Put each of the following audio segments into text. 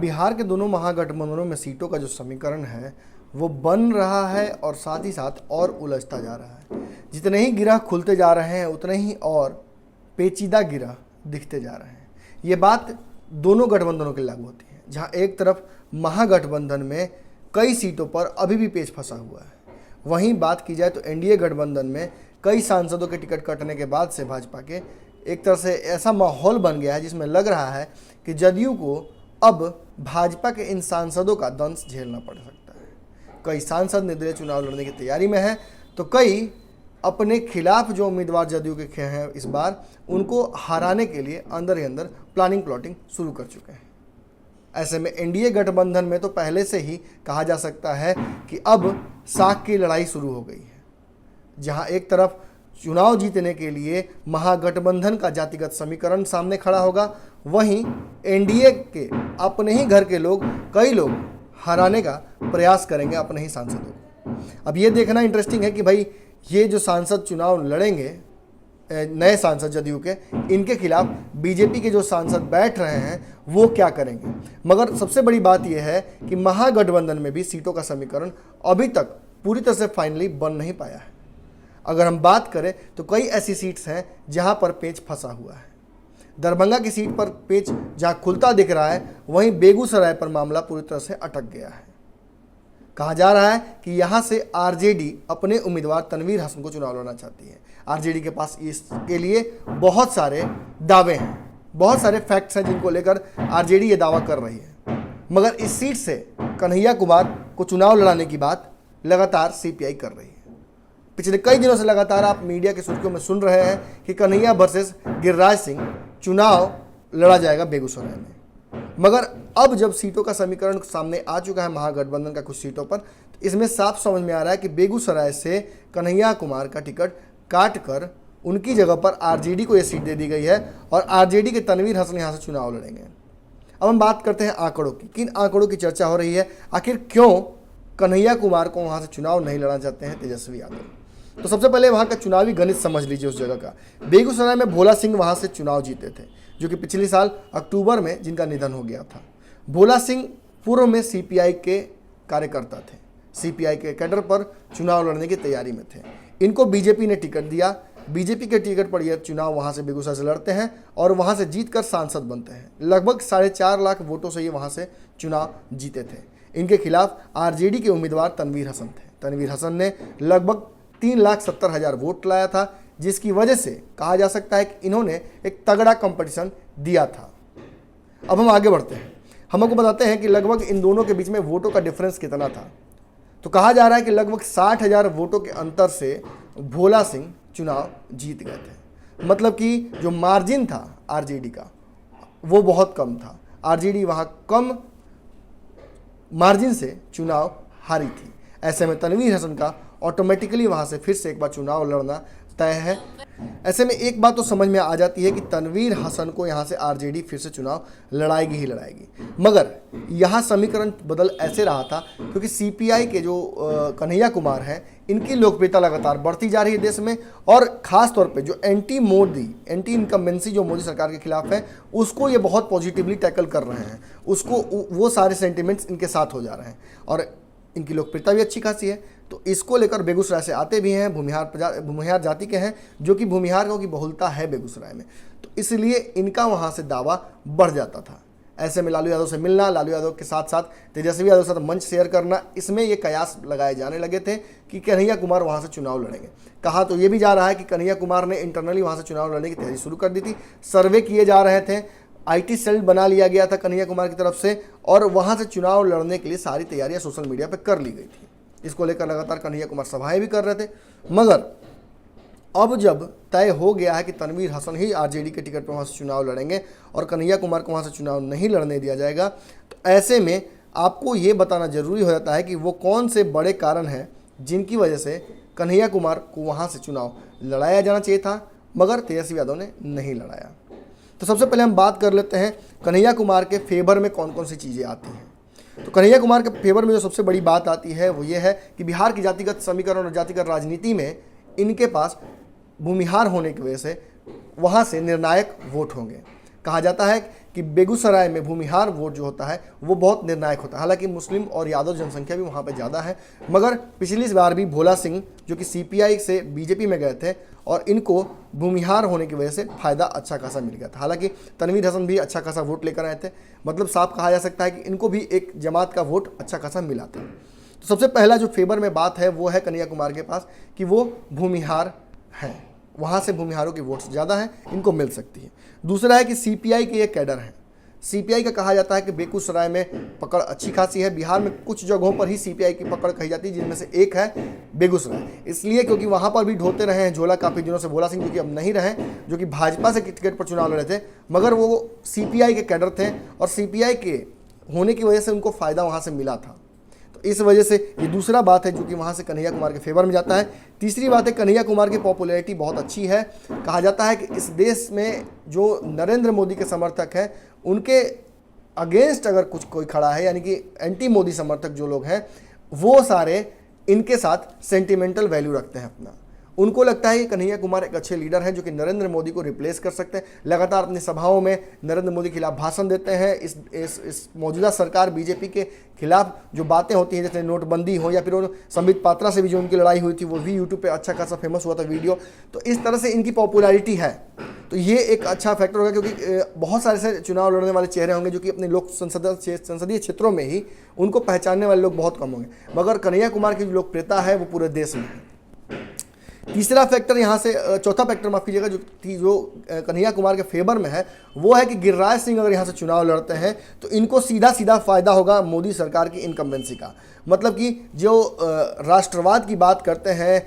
बिहार के दोनों महागठबंधनों में सीटों का जो समीकरण है वो बन रहा है और साथ ही साथ और उलझता जा रहा है। जितने ही गिरह खुलते जा रहे हैं उतने ही और पेचीदा गिरह दिखते जा रहे हैं। ये बात दोनों गठबंधनों के लागू होती है। जहां एक तरफ महागठबंधन में कई सीटों पर अभी भी पेच फंसा हुआ है, वहीं बात की जाए तो एनडीए गठबंधन में कई सांसदों के टिकट कटने के बाद से भाजपा के एक तरह से ऐसा माहौल बन गया है जिसमें लग रहा है कि जदयू को अब भाजपा के इन सांसदों का दंश झेलना पड़ सकता है। कई सांसद निर्दलीय चुनाव लड़ने की तैयारी में हैं, तो कई अपने खिलाफ जो उम्मीदवार जदयू के हैं इस बार उनको हराने के लिए अंदर ही अंदर प्लानिंग प्लॉटिंग शुरू कर चुके हैं। ऐसे में एनडीए गठबंधन में तो पहले से ही कहा जा सकता है कि अब साख की लड़ाई शुरू हो गई है। जहां एक तरफ चुनाव जीतने के लिए महागठबंधन का जातिगत समीकरण सामने खड़ा होगा, वहीं एनडीए के अपने ही घर के लोग कई लोग हराने का प्रयास करेंगे अपने ही सांसदों को। अब ये देखना इंटरेस्टिंग है कि भाई ये जो सांसद चुनाव लड़ेंगे नए सांसद जदयू के, इनके खिलाफ बीजेपी के जो सांसद बैठ रहे हैं वो क्या करेंगे। मगर सबसे बड़ी बात यह है कि महागठबंधन में भी सीटों का समीकरण अभी तक पूरी तरह से फाइनली बन नहीं पाया है। अगर हम बात करें तो कई ऐसी सीट्स हैं जहां पर पेच फंसा हुआ है। दरभंगा की सीट पर पेच जहां खुलता दिख रहा है, वहीं बेगूसराय पर मामला पूरी तरह से अटक गया है। कहा जा रहा है कि यहां से आरजेडी अपने उम्मीदवार तनवीर हसन को चुनाव लड़ना चाहती है। आरजेडी के पास इसके लिए बहुत सारे दावे हैं, बहुत सारे फैक्ट्स हैं जिनको लेकर आरजेडी ये दावा कर रही है। मगर इस सीट से कन्हैया कुमार को चुनाव लड़ाने की बात लगातार सीपीआई कर रही है। पिछले कई दिनों से लगातार आप मीडिया की सुर्खियों में सुन रहे हैं कि कन्हैया वर्सेस गिरिराज सिंह चुनाव लड़ा जाएगा बेगूसराय में। मगर अब जब सीटों का समीकरण सामने आ चुका है महागठबंधन का कुछ सीटों पर, तो इसमें साफ समझ में आ रहा है कि बेगूसराय से कन्हैया कुमार का टिकट काट कर उनकी जगह पर आरजेडी को यह सीट दे दी गई है और आरजेडी के तनवीर हसन यहाँ से चुनाव लड़ेंगे। अब हम बात करते हैं आंकड़ों की। किन आंकड़ों की चर्चा हो रही है, आखिर क्यों कन्हैया कुमार को वहाँ से चुनाव नहीं लड़ना चाहते हैं तेजस्वी यादव। तो सबसे पहले वहाँ का चुनावी गणित समझ लीजिए उस जगह का। बेगूसराय में भोला सिंह वहाँ से चुनाव जीते थे, जो कि पिछले साल अक्टूबर में जिनका निधन हो गया था। भोला सिंह पूर्व में सीपीआई के कार्यकर्ता थे, सीपीआई के कैडर पर चुनाव लड़ने की तैयारी में थे। इनको बीजेपी ने टिकट दिया, बीजेपी के टिकट पर यह चुनाव वहाँ से बेगूसराय से लड़ते हैं और वहाँ से जीतकर सांसद बनते हैं। लगभग 4.5 लाख वोटों से ये वहाँ से चुनाव जीते थे। इनके खिलाफ आरजेडी के उम्मीदवार तनवीर हसन थे। तनवीर हसन ने लगभग 3,70,000 वोट लाया था, जिसकी वजह से कहा जा सकता है कि इन्होंने एक तगड़ा कंपटीशन दिया था। अब हम आगे बढ़ते हैं, हम आपको बताते हैं कि लगभग इन दोनों के बीच में वोटों का डिफरेंस कितना था। तो कहा जा रहा है कि लगभग 60,000 वोटों के अंतर से भोला सिंह चुनाव जीत गए थे। मतलब कि जो मार्जिन था आरजेडी का वो बहुत कम था। आरजेडी वहाँ कम मार्जिन से चुनाव हारी थी। ऐसे में तनवीर हसन का ऑटोमेटिकली वहाँ से फिर से एक बार चुनाव लड़ना तय है। ऐसे में एक बात तो समझ में आ जाती है कि तनवीर हसन को यहाँ से आरजेडी फिर से चुनाव लड़ाएगी ही लड़ाएगी। मगर यहाँ समीकरण बदल ऐसे रहा था क्योंकि सीपीआई के जो कन्हैया कुमार हैं, इनकी लोकप्रियता लगातार बढ़ती जा रही है देश में, और ख़ास तौर पे जो एंटी इनकम्बेंसी जो मोदी सरकार के खिलाफ है, उसको ये बहुत पॉजिटिवली टैकल कर रहे हैं। उसको वो सारे सेंटिमेंट्स इनके साथ हो जा रहे हैं और इनकी लोकप्रियता भी अच्छी खासी है। तो इसको लेकर बेगूसराय से आते भी हैं, भूमिहार जाति के हैं, जो कि भूमिहारों की बहुलता है बेगूसराय में, तो इसलिए इनका वहाँ से दावा बढ़ जाता था। ऐसे में लालू यादव से मिलना, लालू यादव के साथ साथ तेजस्वी यादव के साथ मंच शेयर करना, इसमें ये कयास लगाए जाने लगे थे कि कन्हैया कुमार वहाँ से चुनाव लड़ेंगे। कहा तो ये भी जा रहा है कि कन्हैया कुमार ने इंटरनली वहाँ से चुनाव लड़ने की तैयारी शुरू कर दी थी। सर्वे किए जा रहे थे, आईटी सेल बना लिया गया था कन्हैया कुमार की तरफ से और वहाँ से चुनाव लड़ने के लिए सारी तैयारियां सोशल मीडिया पर कर ली गई थी। इसको लेकर लगातार कन्हैया कुमार सभाएं भी कर रहे थे। मगर अब जब तय हो गया है कि तनवीर हसन ही आरजेडी के टिकट पर वहाँ से चुनाव लड़ेंगे और कन्हैया कुमार को वहाँ से चुनाव नहीं लड़ने दिया जाएगा, तो ऐसे में आपको ये बताना जरूरी हो जाता है कि वो कौन से बड़े कारण हैं जिनकी वजह से कन्हैया कुमार को वहाँ से चुनाव लड़ाया जाना चाहिए था, मगर तेजस्वी यादव ने नहीं लड़ाया। तो सबसे पहले हम बात कर लेते हैं कन्हैया कुमार के फेवर में कौन कौन सी चीज़ें आती हैं। तो कन्हैया कुमार के फेवर में जो सबसे बड़ी बात आती है वो ये है कि बिहार की जातिगत समीकरण और जातिगत राजनीति में इनके पास भूमिहार होने की वजह से वहाँ से निर्णायक वोट होंगे। कहा जाता है कि बेगूसराय में भूमिहार वोट जो होता है वो बहुत निर्णायक होता है। हालांकि मुस्लिम और यादव जनसंख्या भी वहाँ पे ज़्यादा है, मगर पिछली बार भी भोला सिंह जो कि सीपीआई से बीजेपी में गए थे और इनको भूमिहार होने की वजह से फ़ायदा अच्छा खासा मिल गया था। हालांकि तनवीर हसन भी अच्छा खासा वोट लेकर आए थे, मतलब साफ कहा जा सकता है कि इनको भी एक जमात का वोट अच्छा खासा मिला था। तो सबसे पहला जो फेवर में बात है वो है कन्हैया कुमार के पास कि वो भूमिहार हैं, वहाँ से भूमिहारों की वोट्स ज़्यादा हैं, इनको मिल सकती है। दूसरा है कि सीपीआई के ये कैडर हैं। सीपीआई का कहा जाता है कि बेगूसराय में पकड़ अच्छी खासी है। बिहार में कुछ जगहों पर ही सीपीआई की पकड़ कही जाती है, जिनमें से एक है बेगूसराय, इसलिए क्योंकि वहाँ पर भी ढोते रहे हैं झोला काफ़ी दिनों से भोला सिंह, जो कि अब नहीं रहे, जो कि भाजपा से टिकट पर चुनाव लड़े थे, मगर वो सीपीआई के कैडर थे और सीपीआई के होने की वजह से उनको फ़ायदा वहाँ से मिला था। इस वजह से ये दूसरा बात है जो कि वहाँ से कन्हैया कुमार के फेवर में जाता है। तीसरी बात है कन्हैया कुमार की पॉपुलैरिटी बहुत अच्छी है। कहा जाता है कि इस देश में जो नरेंद्र मोदी के समर्थक हैं उनके अगेंस्ट अगर कुछ कोई खड़ा है, यानी कि एंटी मोदी समर्थक जो लोग हैं वो सारे इनके साथ सेंटिमेंटल वैल्यू रखते हैं अपना। उनको लगता है कि कन्हैया कुमार एक अच्छे लीडर हैं जो कि नरेंद्र मोदी को रिप्लेस कर सकते हैं। लगातार अपनी सभाओं में नरेंद्र मोदी के खिलाफ भाषण देते हैं। इस मौजूदा सरकार बीजेपी के खिलाफ जो बातें होती हैं, जैसे नोटबंदी हो या फिर वो संबित पात्रा से भी जो उनकी लड़ाई हुई थी वो भी यूट्यूब पे अच्छा खासा फेमस हुआ था वीडियो, तो इस तरह से इनकी पॉपुलैरिटी है। तो ये एक अच्छा फैक्टर होगा, क्योंकि बहुत सारे से चुनाव लड़ने वाले चेहरे होंगे जो कि अपने लोक संसदीय क्षेत्रों में ही उनको पहचानने वाले लोग बहुत कम होंगे, मगर कन्हैया कुमार की जो लोकप्रियता है वो पूरे देश में है। तीसरा फैक्टर यहाँ से, चौथा फैक्टर माफ कीजिएगा, जो कन्हैया कुमार के फेवर में है वो है कि गिरिराज सिंह अगर यहाँ से चुनाव लड़ते हैं तो इनको सीधा सीधा फ़ायदा होगा मोदी सरकार की इनकम्बेंसी का। मतलब कि जो राष्ट्रवाद की बात करते हैं,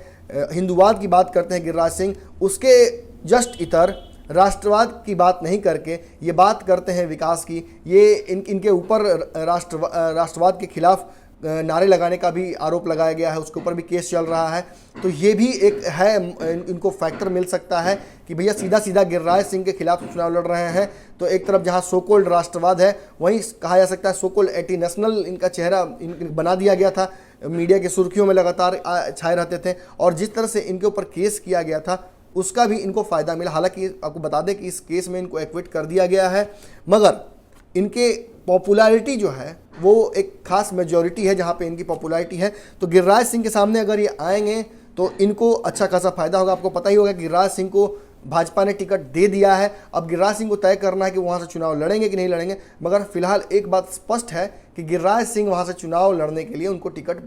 हिंदूवाद की बात करते हैं गिरिराज सिंह, उसके जस्ट इतर राष्ट्रवाद की बात नहीं करके ये बात करते हैं विकास की। ये इनके ऊपर राष्ट्रवाद के खिलाफ नारे लगाने का भी आरोप लगाया गया है, उसके ऊपर भी केस चल रहा है। तो ये भी एक है, इनको फैक्टर मिल सकता है कि भैया सीधा सीधा गिरिराज सिंह के खिलाफ चुनाव लड़ रहे हैं। तो एक तरफ जहां सो कॉल्ड राष्ट्रवाद है, वहीं कहा जा सकता है सो कॉल्ड एंटी नेशनल इनका चेहरा बना दिया गया था, मीडिया की सुर्खियों में लगातार छाए रहते थे, और जिस तरह से इनके ऊपर केस किया गया था उसका भी इनको फ़ायदा मिला। हालांकि आपको बता दें कि इस केस में इनको एक्विट कर दिया गया है, मगर इनके पॉपुलैरिटी जो है वो एक खास मेजॉरिटी है जहाँ पे इनकी पॉपुलैरिटी है। तो गिरिराज सिंह के सामने अगर ये आएंगे तो इनको अच्छा खासा फायदा होगा। आपको पता ही होगा कि गिरिराज सिंह को भाजपा ने टिकट दे दिया है, अब गिरिराज सिंह को तय करना है कि वहाँ से चुनाव लड़ेंगे कि नहीं लड़ेंगे। मगर फिलहाल एक बात स्पष्ट है कि गिरिराज सिंह वहाँ से चुनाव लड़ने के लिए उनको टिकट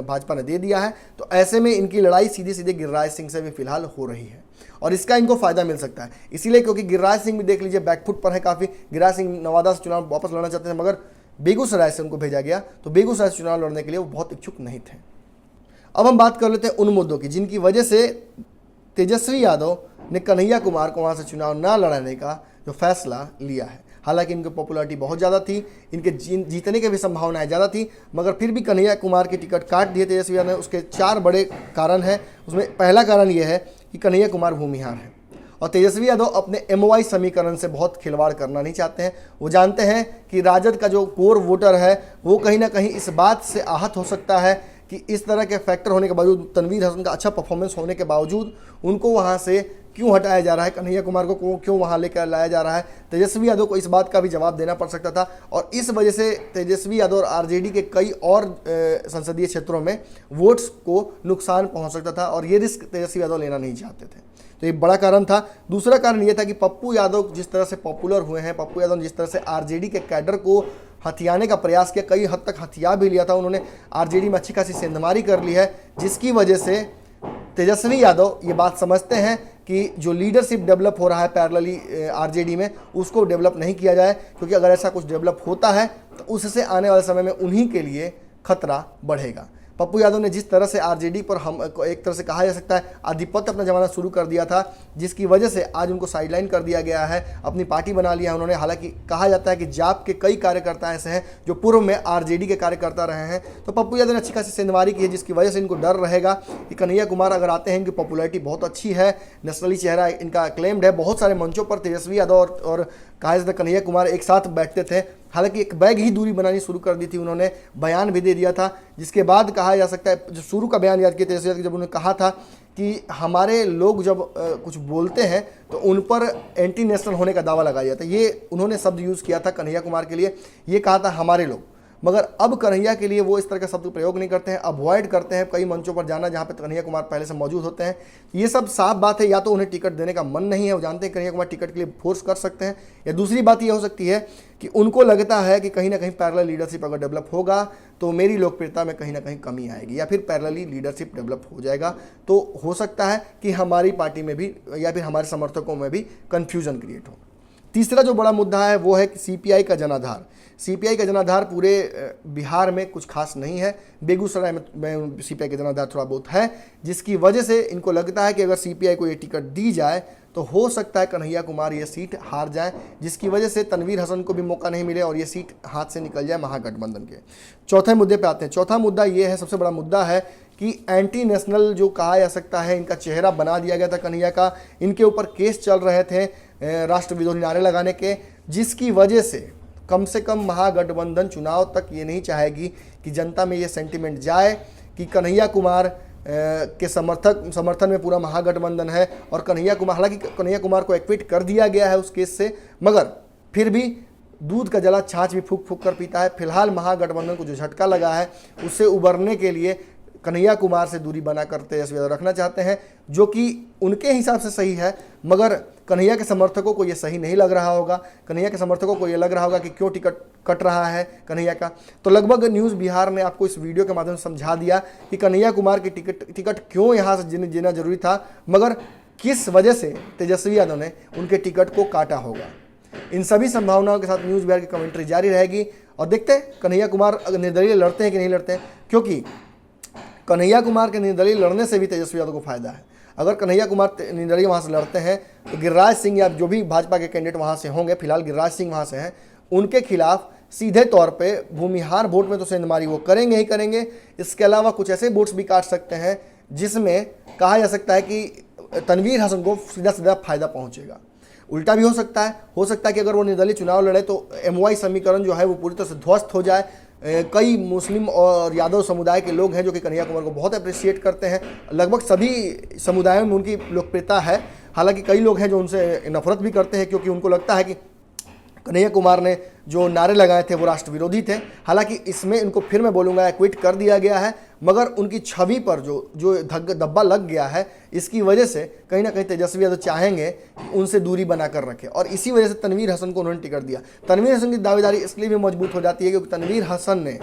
भाजपा ने दे दिया है। तो ऐसे में इनकी लड़ाई सीधे सीधे गिरिराज सिंह से भी फिलहाल हो रही है और इसका इनको फायदा मिल सकता है। इसीलिए क्योंकि गिरिराज सिंह भी देख लीजिए बैकफुट पर है काफ़ी। गिरिराज सिंह नवादा से चुनाव वापस लड़ना चाहते थे, मगर बेगूसराय से उनको भेजा गया, तो बेगूसराय से चुनाव लड़ने के लिए वो बहुत इच्छुक नहीं थे। अब हम बात कर लेते हैं उन मुद्दों की जिनकी वजह से तेजस्वी यादव ने कन्हैया कुमार को वहाँ से चुनाव ना लड़ाने का जो फैसला लिया है। हालांकि इनकी पॉपुलैरिटी बहुत ज़्यादा थी, इनके जीतने की भी संभावनाएं ज़्यादा थी, मगर फिर भी कन्हैया कुमार की टिकट काट दिए तेजस्वी यादव ने। उसके 4 बड़े कारण हैं। उसमें पहला कारण ये है कि कन्हैया कुमार भूमिहार है और तेजस्वी यादव अपने MOI समीकरण से बहुत खिलवाड़ करना नहीं चाहते हैं। वो जानते हैं कि राजद का जो कोर वोटर है वो कहीं ना कहीं इस बात से आहत हो सकता है कि इस तरह के फैक्टर होने के बावजूद, तनवीर हसन का अच्छा परफॉर्मेंस होने के बावजूद उनको वहाँ से क्यों हटाया जा रहा है, कन्हैया कुमार को क्यों वहाँ लेकर लाया जा रहा है। तेजस्वी यादव को इस बात का भी जवाब देना पड़ सकता था और इस वजह से तेजस्वी यादव और RJD के कई और संसदीय क्षेत्रों में वोट्स को नुकसान पहुँच सकता था और ये रिस्क तेजस्वी यादव लेना नहीं चाहते थे। तो ये बड़ा कारण था। दूसरा कारण ये था कि पप्पू यादव जिस तरह से पॉपुलर हुए हैं, पप्पू यादव ने जिस तरह से RJD के कैडर को हथियाने का प्रयास किया, कई हद तक हथिया भी लिया था उन्होंने, RJD में अच्छी खासी सेंधमारी कर ली है, जिसकी वजह से तेजस्वी यादव ये बात समझते हैं कि जो लीडरशिप डेवलप हो रहा है पैरेलली RJD में, उसको डेवलप नहीं किया जाए, क्योंकि अगर ऐसा कुछ डेवलप होता है तो उससे आने वाले समय में उन्हीं के लिए खतरा बढ़ेगा। पप्पू यादव ने जिस तरह से RJD पर हम एक तरह से कहा जा सकता है आधिपत्य अपना जमाना शुरू कर दिया था, जिसकी वजह से आज उनको साइडलाइन कर दिया गया है, अपनी पार्टी बना लिया है उन्होंने। हालांकि कहा जाता है कि जाप के कई कार्यकर्ता ऐसे हैं जो पूर्व में RJD के कार्यकर्ता रहे हैं। तो पप्पू यादव ने अच्छी खासी सेंधमारी की है, जिसकी वजह से इनको डर रहेगा कि कन्हैया कुमार अगर आते हैं, इनकी पॉपुलैरिटी बहुत अच्छी है, नेशनली चेहरा इनका क्लेम्ड है। बहुत सारे मंचों पर तेजस्वी यादव और कहा जाता है कन्हैया कुमार एक साथ बैठते थे, हालांकि एक बैग ही दूरी बनानी शुरू कर दी थी उन्होंने, बयान भी दे दिया था, जिसके बाद कहा जा सकता है, जो शुरू का बयान याद किया तेजस्वी यादव जब उन्होंने कहा था कि हमारे लोग जब कुछ बोलते हैं तो उन पर एंटी नेशनल होने का दावा लगाया जाता है, ये उन्होंने शब्द यूज़ किया था कन्हैया कुमार के लिए, ये कहा था हमारे लोग। मगर अब कन्हैया के लिए वो इस तरह का शब्द प्रयोग नहीं करते हैं, अवॉइड करते हैं कई मंचों पर जाना जहाँ पे कन्हैया कुमार पहले से मौजूद होते हैं। ये सब साफ बात है, या तो उन्हें टिकट देने का मन नहीं है, वो जानते हैं कन्हैया कुमार टिकट के लिए फोर्स कर सकते हैं, या दूसरी बात ये हो सकती है कि उनको लगता है कि कहीं ना कहीं पैरेलल लीडरशिप अगर डेवलप होगा तो मेरी लोकप्रियता में कहीं ना कहीं कमी आएगी, या फिर पैरेलली लीडरशिप डेवलप हो जाएगा तो हो सकता है कि हमारी पार्टी में भी या फिर हमारे समर्थकों में भी कन्फ्यूजन क्रिएट हो। तीसरा जो बड़ा मुद्दा है वो है कि सीपीआई का जनाधार। सीपीआई का जनाधार पूरे बिहार में कुछ खास नहीं है, बेगूसराय में सीपीआई का जनाधार थोड़ा बहुत है, जिसकी वजह से इनको लगता है कि अगर सीपीआई को ये टिकट दी जाए तो हो सकता है कन्हैया कुमार ये सीट हार जाए, जिसकी वजह से तनवीर हसन को भी मौका नहीं मिले और ये सीट हाथ से निकल जाए महागठबंधन के। चौथे मुद्दे पे आते हैं। चौथा मुद्दा ये है, सबसे बड़ा मुद्दा है कि एंटी नेशनल जो कहा जा सकता है, इनका चेहरा बना दिया गया था कन्हैया का, इनके ऊपर केस चल रहे थे राष्ट्र विरोधी नारे लगाने के, जिसकी वजह से कम महागठबंधन चुनाव तक ये नहीं चाहेगी कि जनता में ये सेंटिमेंट जाए कि कन्हैया कुमार के समर्थन में पूरा महागठबंधन है। और कन्हैया कुमार, हालांकि कन्हैया कुमार को एक्विट कर दिया गया है उस केस से, मगर फिर भी दूध का जला छाछ भी फूक फूक कर पीता है। फिलहाल महागठबंधन को जो झटका लगा है उससे उबरने के लिए कन्हैया कुमार से दूरी बनाकर तेजस्वी यादव रखना चाहते हैं, जो कि उनके हिसाब से सही है, मगर कन्हैया के समर्थकों को ये सही नहीं लग रहा होगा। कन्हैया के समर्थकों को ये लग रहा होगा कि क्यों टिकट कट रहा है कन्हैया का। तो लगभग न्यूज़ बिहार ने आपको इस वीडियो के माध्यम से समझा दिया कि कन्हैया कुमार की टिकट क्यों यहाँ से जीना जरूरी था, मगर किस वजह से तेजस्वी यादव ने उनके टिकट को काटा होगा। इन सभी संभावनाओं के साथ न्यूज़ बिहार की कमेंट्री जारी रहेगी और देखते हैं कन्हैया कुमार निर्दलीय लड़ते हैं कि नहीं लड़ते हैं, क्योंकि कन्हैया कुमार के निर्दलीय लड़ने से भी तेजस्वी यादव को फायदा है। अगर कन्हैया कुमार निर्दलीय वहाँ से लड़ते हैं तो गिरिराज सिंह या जो भी भाजपा के कैंडिडेट वहाँ से होंगे, फिलहाल गिरिराज सिंह वहाँ से हैं, उनके खिलाफ सीधे तौर पे भूमिहार वोट में तो सेंधमारी वो करेंगे ही करेंगे। इसके अलावा कुछ ऐसे वोट्स भी काट सकते हैं जिसमें कहा जा सकता है कि तनवीर हसन को सीधा सीधा फायदा पहुँचेगा। उल्टा भी हो सकता है कि अगर वो निर्दलीय चुनाव लड़े तो एमवाई समीकरण जो है वो पूरी तरह से ध्वस्त हो जाए। कई मुस्लिम और यादव समुदाय के लोग हैं जो कि कन्हैया कुमार को बहुत अप्रिशिएट करते हैं, लगभग सभी समुदायों में उनकी लोकप्रियता है। हालांकि कई लोग हैं जो उनसे नफरत भी करते हैं, क्योंकि उनको लगता है कि कन्हैया कुमार ने जो नारे लगाए थे वो राष्ट्र विरोधी थे। हालांकि इसमें इनको फिर मैं बोलूँगा एक्विट कर दिया गया है, मगर उनकी छवि पर जो धब्बा लग गया है, इसकी वजह से कहीं ना कहीं तेजस्वी यादव चाहेंगे कि उनसे दूरी बनाकर रखें, और इसी वजह से तनवीर हसन को उन्होंने टिकट दिया। तनवीर हसन की दावेदारी इसलिए भी मजबूत हो जाती है क्योंकि तनवीर हसन ने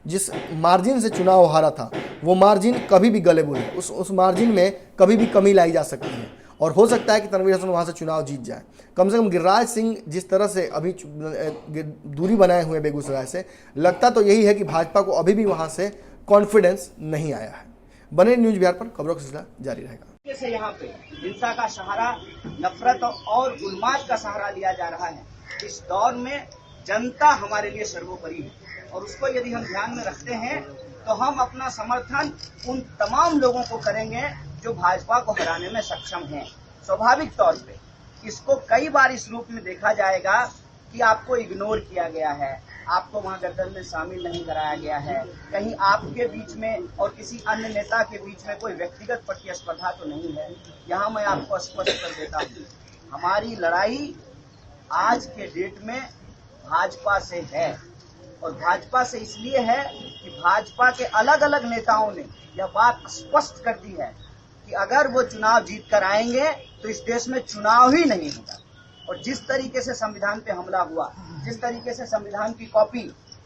जिस मार्जिन से चुनाव हारा था वो मार्जिन कभी भी गलेबुल है, उस मार्जिन में कभी भी कमी लाई जा सकती है, और हो सकता है कि तनवीर हसन वहाँ से चुनाव जीत जाए। कम से कम गिरिराज सिंह जिस तरह से अभी दूरी बनाए हुए बेगूसराय से, लगता तो यही है कि भाजपा को अभी भी वहाँ से कॉन्फिडेंस नहीं आया है। बने न्यूज़ बिहार पर, खबरों का सिलसिला जारी रहेगा। से यहाँ पे हिंसा का सहारा, नफरत और उन्माद का सहारा लिया जा रहा है। इस दौर में जनता हमारे लिए सर्वोपरि है, और उसको यदि हम ध्यान में रखते हैं तो हम अपना समर्थन उन तमाम लोगों को करेंगे जो भाजपा को हराने में सक्षम हैं। स्वाभाविक तौर पे इसको कई बार इस रूप में देखा जाएगा कि आपको इग्नोर किया गया है, आपको वहां गठबंधन में शामिल नहीं कराया गया है, कहीं आपके बीच में और किसी अन्य नेता के बीच में कोई व्यक्तिगत प्रतिस्पर्धा तो नहीं है। यहाँ मैं आपको स्पष्ट कर देता हूँ, हमारी लड़ाई आज के डेट में भाजपा से है, और भाजपा से इसलिए है कि भाजपा के अलग अलग नेताओं ने यह बात स्पष्ट कर दी है कि अगर वो चुनाव जीत कर आएंगे तो इस देश में चुनाव ही नहीं होगा। और जिस तरीके से संविधान पे हमला हुआ, जिस तरीके से संविधान की कॉपी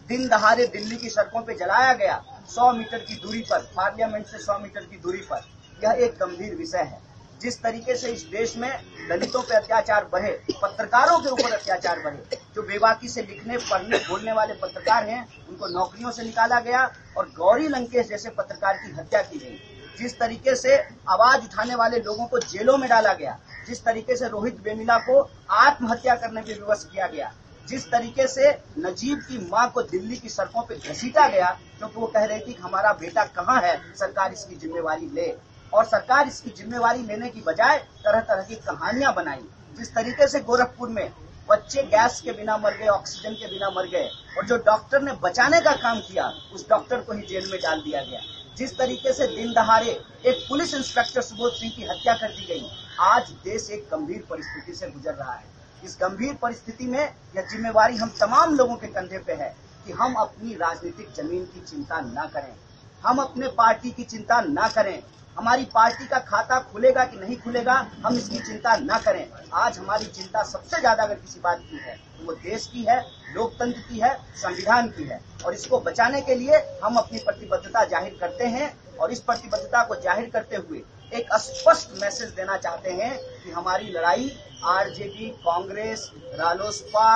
दिन दहाड़े दिल्ली की सड़कों पे जलाया गया 100 मीटर की दूरी पर, पार्लियामेंट से 100 मीटर की दूरी पर, यह एक गंभीर विषय है। जिस तरीके से इस देश में दलितों पे अत्याचार बढ़े, पत्रकारों के ऊपर अत्याचार बढ़े, जो बेबाकी से लिखने पढ़ने बोलने वाले पत्रकार हैं उनको नौकरियों से निकाला गया और गौरी लंकेश जैसे पत्रकार की हत्या की गई, जिस तरीके से आवाज उठाने वाले लोगों को जेलों में डाला गया, जिस तरीके से रोहित वेमुला को आत्महत्या करने पे विवश किया गया, जिस तरीके से नजीब की मां को दिल्ली की सड़कों पे घसीटा गया क्योंकि वो कह रही थी कि हमारा बेटा कहाँ है, सरकार इसकी जिम्मेवारी ले, और सरकार इसकी जिम्मेवारी लेने की बजाय तरह तरह की कहानियां बनाई। जिस तरीके से गोरखपुर में बच्चे गैस के बिना मर गए, ऑक्सीजन के बिना मर गए, और जो डॉक्टर ने बचाने का काम किया उस डॉक्टर को ही जेल में डाल दिया गया। जिस तरीके से दिन दहाड़े एक पुलिस इंस्पेक्टर सुबोध सिंह की हत्या कर दी गई, आज देश एक गंभीर परिस्थिति से गुजर रहा है। इस गंभीर परिस्थिति में यह जिम्मेवारी हम तमाम लोगों के कंधे पे है कि हम अपनी राजनीतिक जमीन की चिंता न करें, हम अपने पार्टी की चिंता न करें, हमारी पार्टी का खाता खुलेगा कि नहीं खुलेगा हम इसकी चिंता न करें। आज हमारी चिंता सबसे ज्यादा अगर किसी बात की है तो वो देश की है, लोकतंत्र की है, संविधान की है, और इसको बचाने के लिए हम अपनी प्रतिबद्धता जाहिर करते हैं। और इस प्रतिबद्धता को जाहिर करते हुए एक स्पष्ट मैसेज देना चाहते हैं कि हमारी लड़ाई आरजेडी, कांग्रेस, रालोसपा,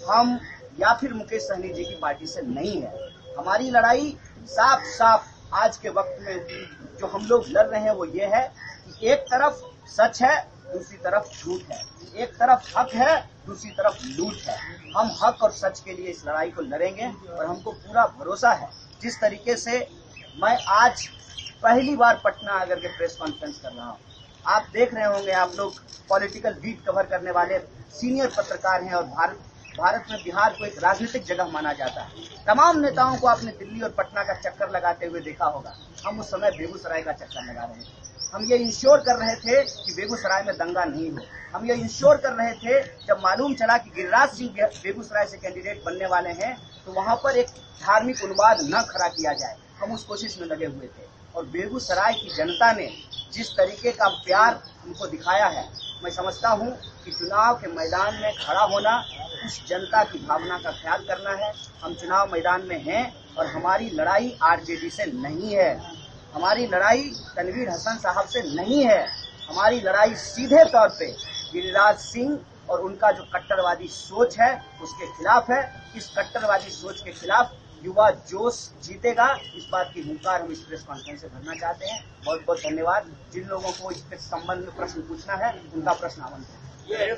हम या फिर मुकेश सहनी जी की पार्टी से नहीं है। हमारी लड़ाई साफ साफ आज के वक्त में जो हम लोग लड़ रहे हैं वो ये है कि एक तरफ सच है, दूसरी तरफ झूठ है, एक तरफ हक है, दूसरी तरफ लूट है। हम हक और सच के लिए इस लड़ाई को लड़ेंगे और हमको पूरा भरोसा है। जिस तरीके से मैं आज पहली बार पटना आकर के प्रेस कॉन्फ्रेंस कर रहा हूँ, आप देख रहे होंगे, आप लोग पॉलिटिकल बीट कवर करने वाले सीनियर पत्रकार हैं और भारत में बिहार को एक राजनीतिक जगह माना जाता है। तमाम नेताओं को आपने दिल्ली और पटना का चक्कर लगाते हुए देखा होगा। हम उस समय बेगूसराय का चक्कर लगा रहे थे। हम ये इंश्योर कर रहे थे कि बेगूसराय में दंगा नहीं हो। हम ये इंश्योर कर रहे थे जब मालूम चला कि गिरिराज सिंह बेगूसराय से कैंडिडेट बनने वाले हैं तो वहां पर एक धार्मिक उन्माद न खड़ा किया जाए, हम उस कोशिश में लगे हुए थे। और बेगूसराय की जनता ने जिस तरीके का प्यार हमको दिखाया है, मैं समझता हूं कि चुनाव के मैदान में खड़ा होना उस जनता की भावना का ख्याल करना है। हम चुनाव मैदान में हैं और हमारी लड़ाई आरजेडी से नहीं है, हमारी लड़ाई तनवीर हसन साहब से नहीं है। हमारी लड़ाई सीधे तौर पे गिरिराज सिंह और उनका जो कट्टरवादी सोच है उसके खिलाफ है। इस कट्टरवादी सोच के खिलाफ युवा जोश जीतेगा, इस बात की हुंकार हम इस प्रेस कॉन्फ्रेंस से भरना चाहते हैं। बहुत बहुत धन्यवाद। जिन लोगों को इस संबंध में प्रश्न पूछना है उनका प्रश्न आमंत्रित है।